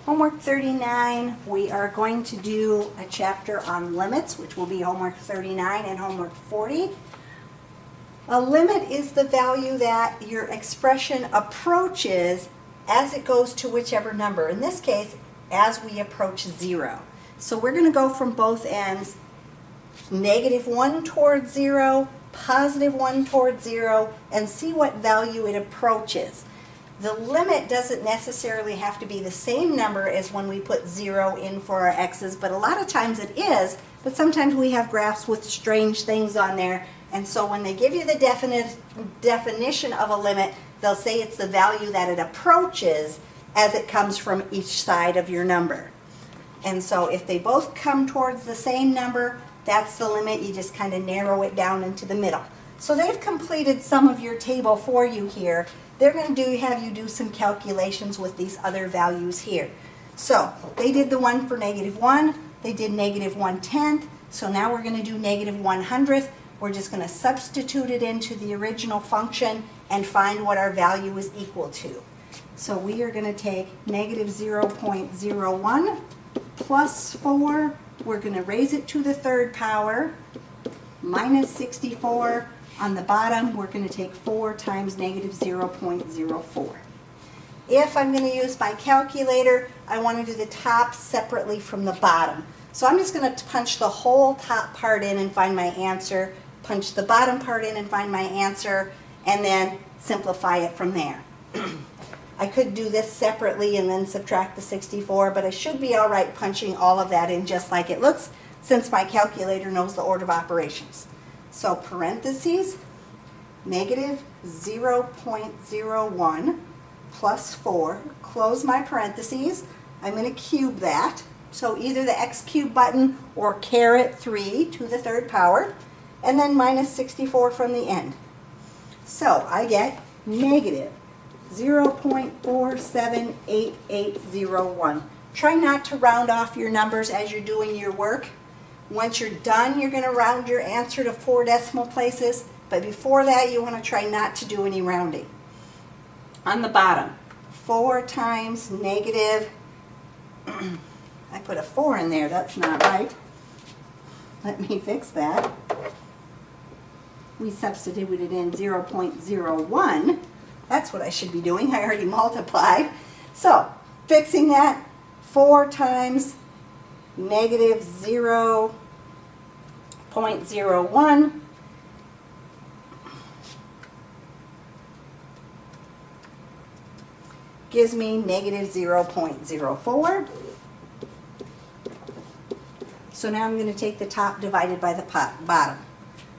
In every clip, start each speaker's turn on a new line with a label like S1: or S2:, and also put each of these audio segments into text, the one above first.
S1: Homework 39, we are going to do a chapter on limits, which will be homework 39 and homework 40. A limit is the value that your expression approaches as it goes to whichever number. In this case, as we approach 0. So we're going to go from both ends, -1 towards 0, +1 towards 0, and see what value it approaches. The limit doesn't necessarily have to be the same number as when we put 0 in for our x's, but a lot of times it is, but sometimes we have graphs with strange things on there, and so when they give you the definition of a limit, they'll say it's the value that it approaches as it comes from each side of your number. And so if they both come towards the same number, that's the limit. You just kind of narrow it down into the middle. So they've completed some of your table for you here. They're going to have you do some calculations with these other values here. So they did the one for -1. They did -1/10. So now we're going to do -1/100th. We're just going to substitute it into the original function and find what our value is equal to. So we are going to take -0.01 plus 4. We're going to raise it to the third power, minus 64. On the bottom, we're going to take 4 times -0.04. If I'm going to use my calculator, I want to do the top separately from the bottom. So I'm just going to punch the whole top part in and find my answer, punch the bottom part in and find my answer, and then simplify it from there. I could do this separately and then subtract the 64, but I should be all right punching all of that in just like it looks, since my calculator knows the order of operations. So parentheses, -0.01 plus 4, close my parentheses. I'm going to cube that. So either the x cube button or caret 3 to the third power, and then minus 64 from the end. So I get -0.478801. Try not to round off your numbers as you're doing your work. Once you're done, you're going to round your answer to 4 decimal places, but before that, you want to try not to do any rounding. On the bottom, 4 times negative, I put a 4 in there, that's not right. Let me fix that. We substituted in 0.01. That's what I should be doing. I already multiplied. So, fixing that, 4 times -0.01 gives me -0.04. So now I'm going to take the top divided by the bottom.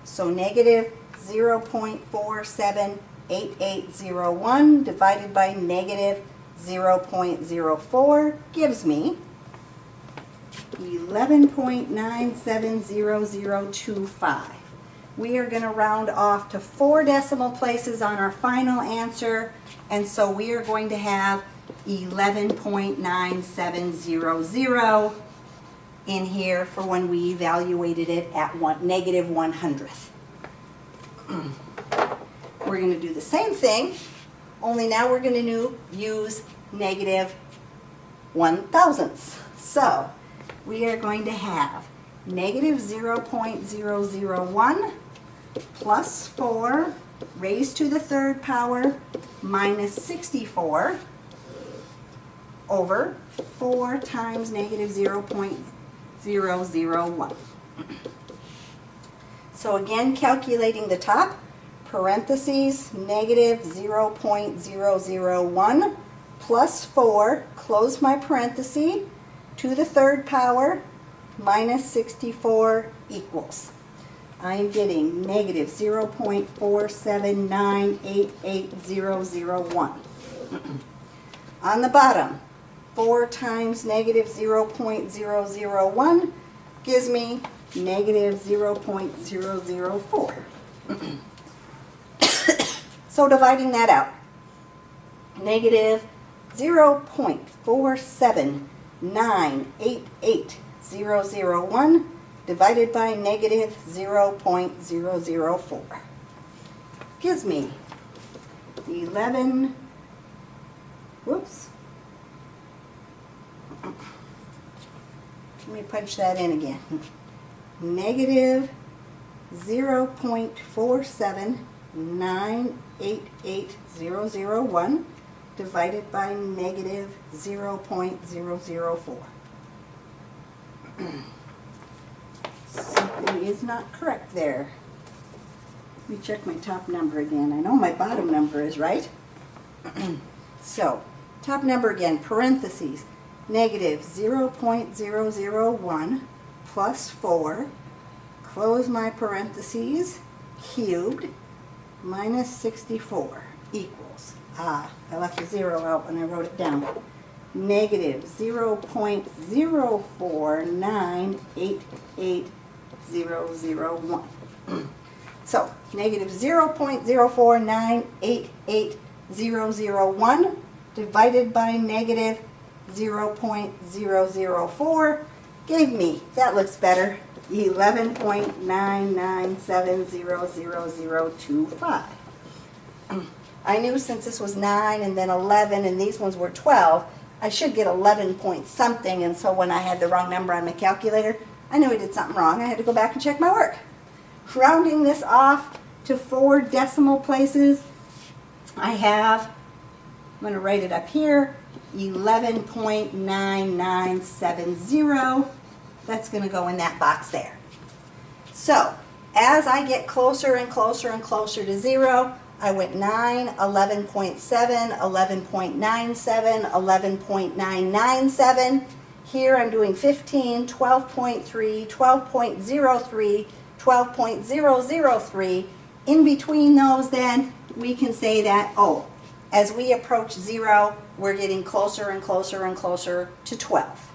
S1: So -0.478801 divided by -0.04 gives me 11.970025. We are going to round off to 4 decimal places on our final answer, and so we are going to have 11.9700 in here for when we evaluated it at -100th. We're going to do the same thing, only now we're going to use -1,000ths. So we are going to have -0.001 plus 4 raised to the third power minus 64 over 4 times -0.001. So again, calculating the top, parentheses, -0.001 plus 4, close my parenthesis, to the third power, minus 64 equals. I'm getting -0.479880001. On the bottom, 4 times -0.001 gives me -0.004. So dividing that out, -0.479880001 divided by -0.004 gives me 11, whoops, Let me punch that in again. Negative 0.47988,001 divided by negative 0.004. Something is not correct there. Let me check my top number again. I know my bottom number is right. So, top number again, parentheses, negative 0.001 plus 4, close my parentheses, cubed, minus 64 equals, I left the 0 out when I wrote it down, negative 0.04988,001. So, negative 0.04988,001 divided by negative 0.004 gave me, that looks better, 11.9970025. I knew since this was 9 and then 11 and these ones were 12, I should get 11 point something, and so when I had the wrong number on my calculator, I knew I did something wrong. I had to go back and check my work. Rounding this off to 4 decimal places, I'm going to write it up here, 11.9970. That's going to go in that box there. So, as I get closer and closer and closer to 0, I went 9, 11.7, 11.97, 11.997. Here I'm doing 15, 12.3, 12.03, 12.003. In between those then, we can say that, oh, as we approach 0, we're getting closer and closer and closer to 12.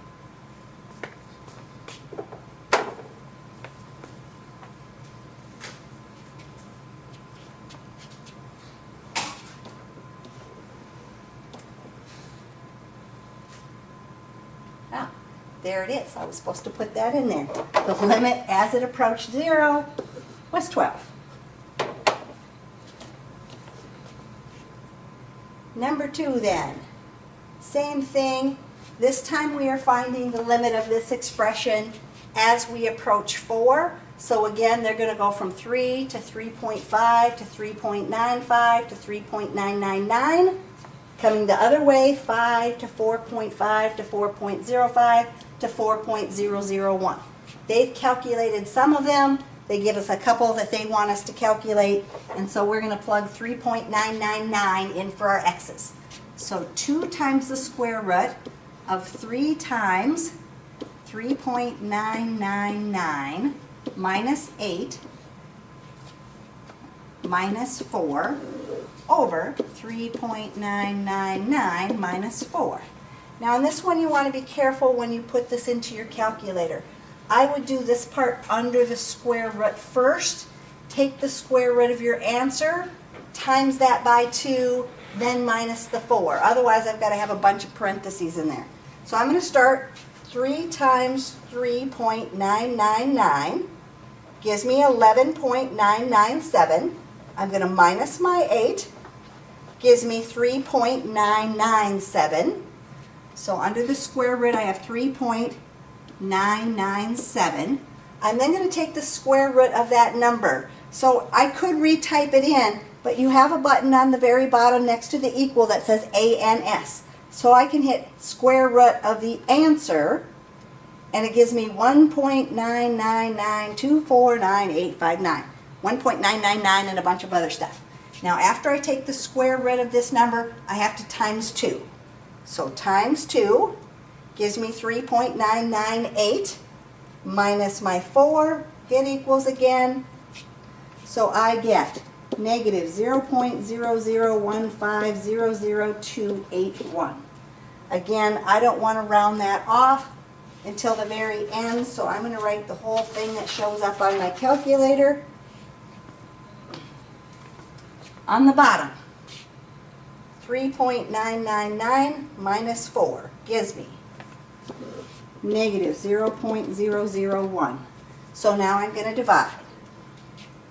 S1: Ah, there it is. I was supposed to put that in there. The limit as it approached 0 was 12. Number 2 then, same thing. This time we are finding the limit of this expression as we approach 4. So again, they're going to go from 3 to 3.5 to 3.95 to 3.999. Coming the other way, 5 to 4.5 to 4.05 to 4.001. They've calculated some of them. They give us a couple that they want us to calculate, and so we're going to plug 3.999 in for our x's. So 2 times the square root of 3 times 3.999 minus 8 minus 4 over 3.999 minus 4. Now in this one you want to be careful when you put this into your calculator. I would do this part under the square root first, take the square root of your answer, times that by 2, then minus the 4. Otherwise I've got to have a bunch of parentheses in there. So I'm going to start 3 times 3.999 gives me 11.997. I'm going to minus my 8, gives me 3.997. So under the square root I have 3.997. I'm then going to take the square root of that number. So I could retype it in, but you have a button on the very bottom next to the equal that says ANS. So I can hit square root of the answer, and it gives me 1.999249859. 1.999 and a bunch of other stuff. Now after I take the square root of this number, I have to times 2. So times 2 gives me 3.998 minus my 4, hit equals again. So I get negative 0.001500281. Again, I don't want to round that off until the very end, so I'm going to write the whole thing that shows up on my calculator. On the bottom, 3.999 minus 4 gives me negative 0.001. So now I'm going to divide.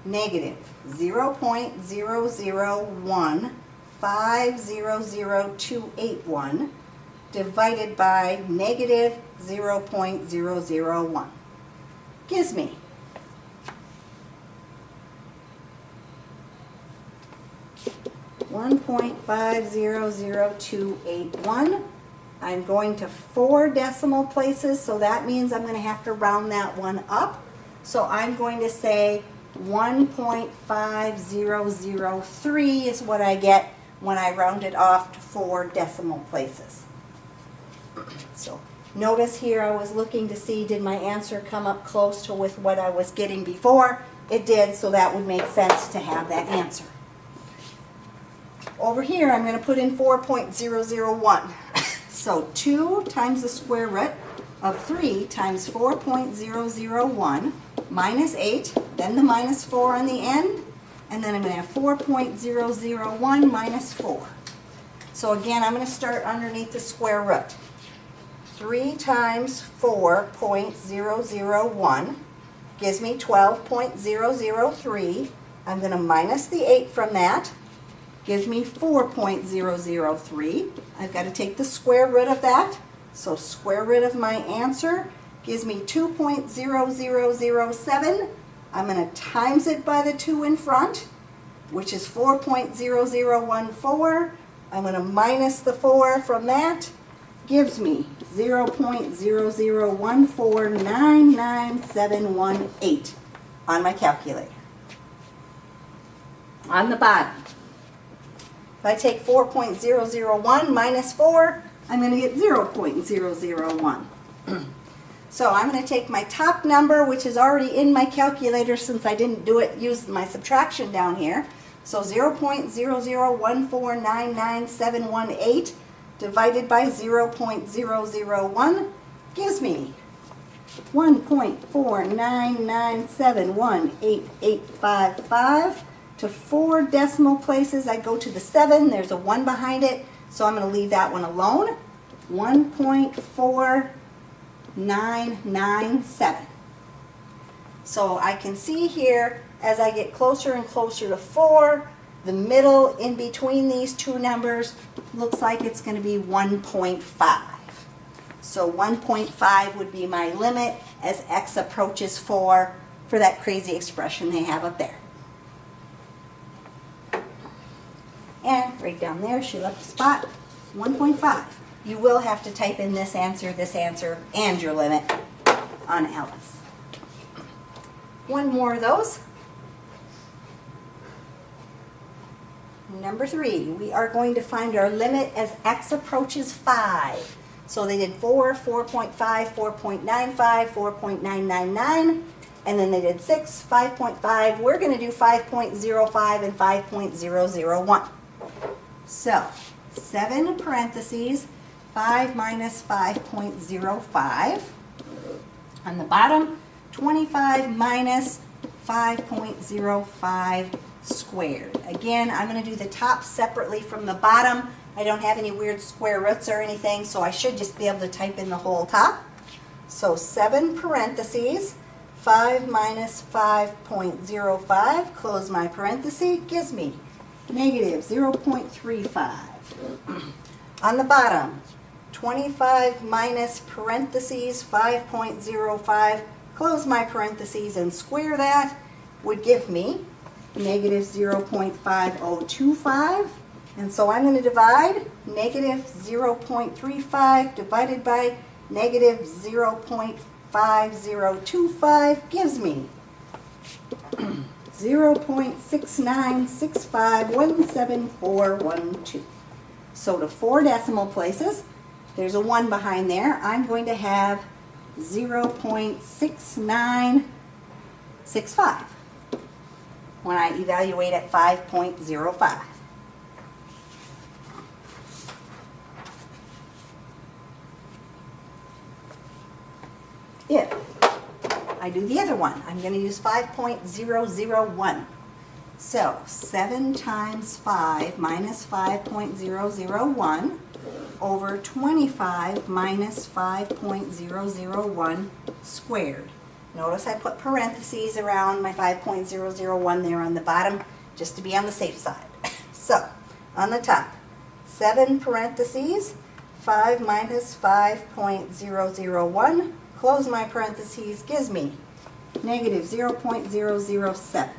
S1: Negative 0.0015000281 divided by negative 0.001 gives me 1.500281. I'm going to 4 decimal places, so that means I'm going to have to round that one up. So I'm going to say 1.5003 is what I get when I round it off to 4 decimal places. So notice here I was looking to see, did my answer come up close to with what I was getting before? It did, so that would make sense to have that answer. Over here I'm going to put in 4.001. So 2 times the square root of 3 times 4.001 minus 8, then the minus 4 on the end, and then I'm going to have 4.001 minus 4. So again, I'm going to start underneath the square root. 3 times 4.001 gives me 12.003. I'm going to minus the 8 from that. Gives me 4.003. I've got to take the square root of that. So square root of my answer gives me 2.0007. I'm going to times it by the 2 in front, which is 4.0014. I'm going to minus the 4 from that. Gives me 0.001499718 on my calculator. On the bottom, if I take 4.001 minus 4, I'm going to get 0.001. So I'm going to take my top number, which is already in my calculator since I didn't use my subtraction down here. So 0.001499718 divided by 0.001 gives me 1.499718855. To 4 decimal places, I go to the 7. There's a 1 behind it, so I'm going to leave that one alone. 1.4997. So I can see here, as I get closer and closer to 4, the middle in between these two numbers looks like it's going to be 1.5. So 1.5 would be my limit as x approaches 4 for that crazy expression they have up there. And right down there, she left a spot, 1.5. You will have to type in this answer, and your limit on Alice. One more of those. Number 3, we are going to find our limit as x approaches 5. So they did 4, 4.5, 4.95, 4.999, and then they did 6, 5.5. We're going to do 5.05 and 5.001. So 7 parentheses, 5 minus 5.05. On the bottom, 25 minus 5.05 squared. Again, I'm going to do the top separately from the bottom. I don't have any weird square roots or anything, so I should just be able to type in the whole top. So 7 parentheses, 5 minus 5.05, close my parenthesis, gives me negative 0.35. On the bottom, 25 minus parentheses 5.05, close my parentheses and square that, would give me negative 0.5025. And so I'm going to divide negative 0.35 divided by negative 0.5025 gives me 0.6965174112. So to 4 decimal places, there's a 1 behind there. I'm going to have 0.6965 when I evaluate at 5.05. If I do the other one, I'm going to use 5.001. So 7 times 5 minus 5.001 over 25 minus 5.001 squared. Notice I put parentheses around my 5.001 there on the bottom just to be on the safe side. So on the top, 7 parentheses, 5 minus 5.001, close my parentheses, gives me negative 0.007.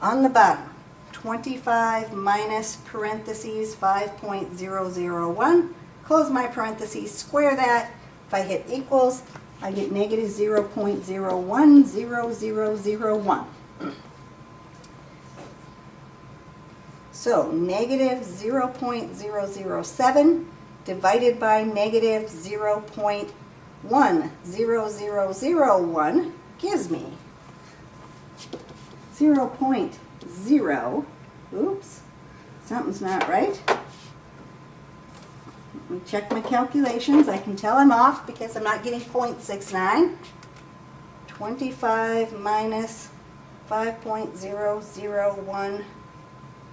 S1: On the bottom, 25 minus parentheses 5.001, close my parentheses, square that. If I hit equals, I get negative 0.010001. So negative 0.007 divided by negative 0.10001 gives me 0.0, oops, something's not right. Let me check my calculations. I can tell I'm off because I'm not getting 0.69. 25 minus 5.001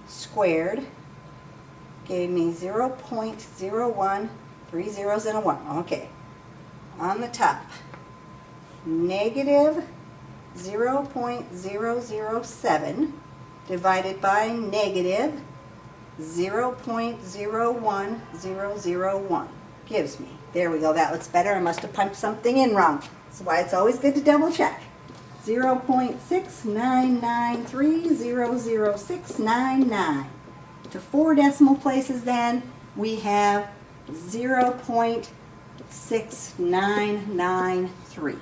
S1: squared gave me 0.01, 3 zeros and a 1. Okay. On the top, negative 0.007 divided by negative 0.01001 gives me, there we go, that looks better. I must have punched something in wrong. That's why it's always good to double check. 0.699300699. To 4 decimal places then, we have 0.6993.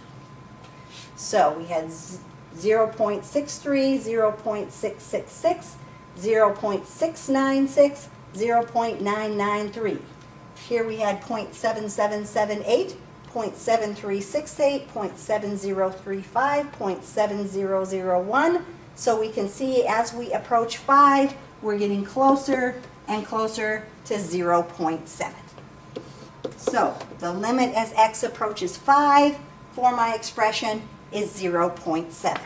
S1: So we had 0.63, 0.666, 0.696, 0.993. Here we had 0.7778, 0.7368, 0.7035, 0.7001. So we can see as we approach 5, we're getting closer and closer to 0.7. So the limit as x approaches 5 for my expression is 0.7.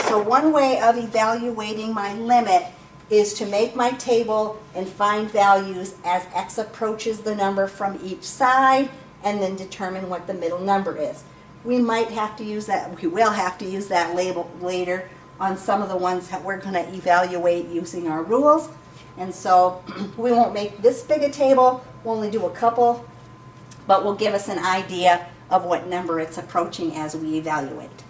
S1: So one way of evaluating my limit is to make my table and find values as x approaches the number from each side and then determine what the middle number is. We might have to use that, we will have to use that label later on some of the ones that we're going to evaluate using our rules. And so we won't make this big a table, we'll only do a couple, but will give us an idea of what number it's approaching as we evaluate.